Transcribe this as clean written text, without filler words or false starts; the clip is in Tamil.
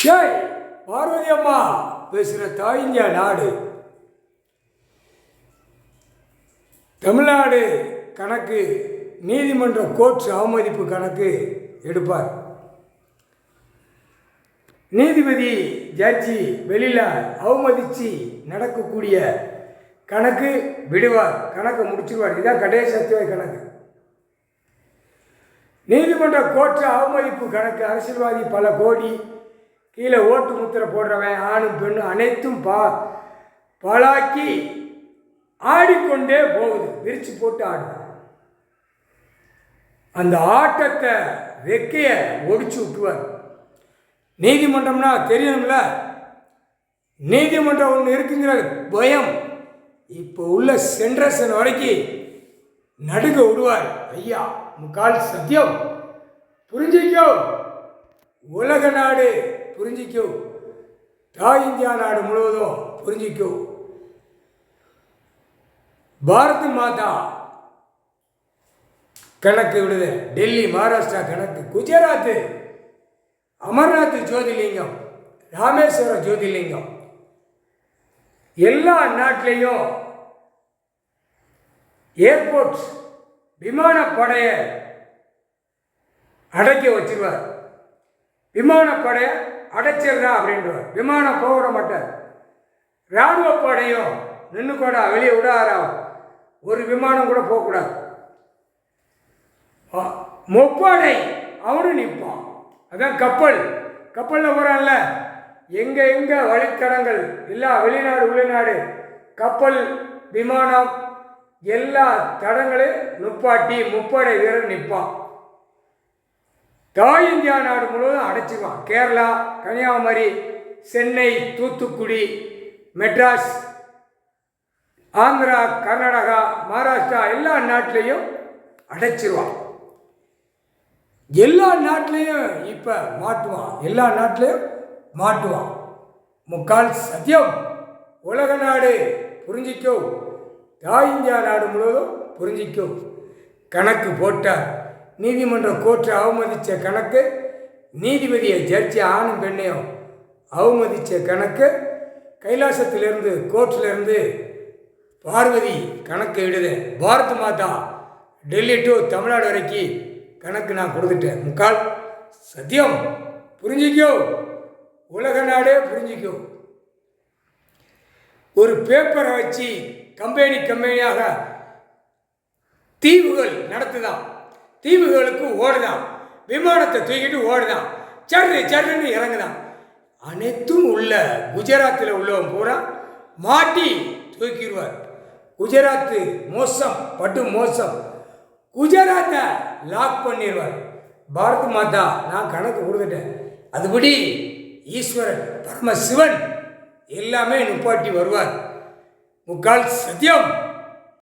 ஷேய் பார்வதி அம்மா பேசுகிற தாய்ங்க நாடு தமிழ்நாடு கணக்கு நீதிமன்ற கோர்ட் அவமதிப்பு கணக்கு எடுப்பார். நீதிபதி ஜட்ஜி வெளியில் அவமதித்து நடக்கக்கூடிய கணக்கு விடுவார், கணக்கை முடிச்சிருவார். இதுதான் கடைசி சத்துவை கணக்கு. நீதிமன்ற கோர்ட் அவமதிப்பு கணக்கு அரசியல்வாதி பல கோடி கீழே ஓட்டு முத்திரை போடுறவன் ஆணும் பெண்ணும் அனைத்தும் பாலாக்கி ஆடிக்கொண்டே போகுது. விரிச்சு போட்டு ஆடுது. அந்த ஆட்டத்தை வெக்கைய ஒடிச்சு விட்டுவார். நீதிமன்றம்னா தெரியணும்ல, நீதிமன்றம் ஒன்று இருக்குங்கிற பயம் இப்போ உள்ள சென்ட்ரேஷன் வரைக்கும் நடுக்க விடுவார். ஐயா முக்கால் சத்தியம் புரிஞ்சிக்கோ, உலக நாடு புரிஞ்சிக்கோ, தாய் இந்தியா நாடு முழுவதும் புரிஞ்சிக்கோ. பாரத் மாதா கணக்கு விடுது, டெல்லி மகாராஷ்டிரா கணக்கு, குஜராத் அமர்நாத் ஜோதிலிங்கம், ராமேஸ்வர ஜோதிலிங்கம், எல்லா நாட்டிலையும் ஏர்போர்ட் விமானப்படையை அடக்கி வச்சிருவார். விமானப்படையை அடைச்சிடுறா அப்படின்றவார். விமானம் போக விட மாட்டார். இராணுவ படையும் நின்று கூட வெளியே விடாரா, ஒரு விமானம் கூட போகக்கூடாது. முப்படை அவனும் நிற்பான். அதான் கப்பலில் போகிறான்ல, எங்கே வழித்தடங்கள் எல்லா வெளிநாடு உள்நாடு கப்பல் விமானம் எல்லா தடங்களையும் நுப்பாட்டி முப்படை வீரர் நிற்பான். தாய் இந்தியா நாடு முழுவதும் அடைச்சிடுவான். கேரளா, கன்னியாகுமரி, சென்னை, தூத்துக்குடி, மெட்ராஸ், ஆந்திரா, கர்நாடகா, மகாராஷ்டிரா எல்லா நாட்டிலையும் அடைச்சிருவான். எல்லா நாட்டிலையும் இப்போ மாட்டுவான். எல்லா நாட்டிலையும் மாட்டுவான். முக்கால் சத்தியம் உலக நாடு புரிஞ்சிக்கோ, தாய் இந்தியா நாடு முழுவதும் புரிஞ்சிக்கோ. கணக்கு போட்டார். நீதிமன்ற கோர்ட்டை அவமதித்த கணக்கு, நீதிபதியை ஜட்ஜி ஆணும் பெண்ணையும் அவமதித்த கணக்கு, கைலாசத்திலிருந்து கோர்ட்டிலிருந்து பார்வதி கணக்கு விடுது. பாரத் மாதா டெல்லி டு தமிழ்நாடு வரைக்கும் கணக்கு நான் கொடுத்துட்டேன். முக்கால் சத்தியம் புரிஞ்சிக்கோ, உலக நாடே புரிஞ்சிக்கோ. ஒரு பேப்பரை வச்சு கம்பெனியாக தீவுகள் நடத்துதான், தீவுகளுக்கு ஓடுதான், விமானத்தை தூக்கிட்டு ஓடுதான், சர்ன்னு இறங்குதான். அனைத்தும் உள்ள குஜராத்தில் உள்ளவன் பூரா மாட்டி தூக்கிடுவார். குஜராத்து மோசம், பட்டு மோசம். குஜராத்தை லாக் பண்ணிடுவார். பாரத் மாதா நான் கணக்கு கொடுத்துட்டேன். அதுபடி ஈஸ்வரன் பரமசிவன் எல்லாமே நுப்பாட்டி வருவார். முக்கால் சத்தியம்.